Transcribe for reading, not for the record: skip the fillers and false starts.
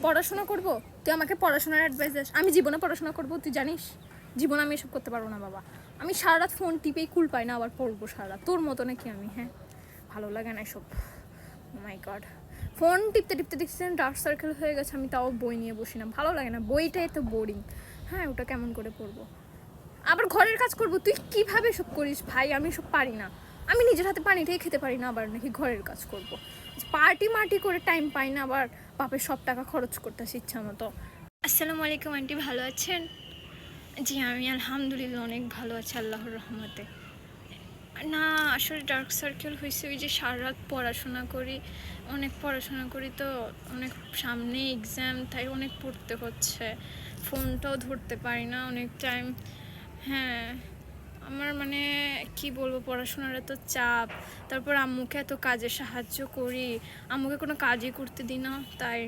পড়াশোনা করব? তুই আমাকে পড়াশোনার অ্যাডভাইস দিস? আমি জীবনে পড়াশোনা করব তুই জানিস? জীবনে আমি এসব করতে পারবো না বাবা। আমি সারা রাত ফোন টিপেই কুল পাই না, আবার পড়বো সারা রাত? তোর মতো নাকি আমি? হ্যাঁ, ভালো লাগে না এসব। মাই গড, ফোন টিপতে টিপতে দেখছি ডার্ক সার্কেল হয়ে গেছে, আমি তাও বই নিয়ে বসি না, ভালো লাগে না, বইটাই তো বোরিং। হ্যাঁ, ওটা কেমন করে পড়বো? আবার ঘরের কাজ করব, তুই কিভাবে সব করিস ভাই? আমি সব পারি না, আমি নিজের হাতে পানিটাই খেতে পারি না, আবার নাকি ঘরের কাজ করব? পার্টি মার্টি করে টাইম পাই না, আবার বাপের সব টাকা খরচ করতেছি ইচ্ছা মতো। আসসালামু আলাইকুম আন্টি, ভালো আছেন? জি আমি আলহামদুলিল্লাহ অনেক ভালো আছি আল্লাহর রহমতে। না, আসলে ডার্ক সার্কেল হয়েছে ওই যে সারা রাত পড়াশোনা করি, অনেক পড়াশোনা করি তো, অনেক সামনে এক্সাম, তাই অনেক পড়তে হচ্ছে, ফোনটাও ধরতে পারি না অনেক টাইম। হ্যাঁ, আমার মানে কি বলবো, পড়াশোনার এত চাপ, তারপর আম্মুকে এত কাজে সাহায্য করি, আম্মুকে কোনো কাজই করতে দিই না, তাই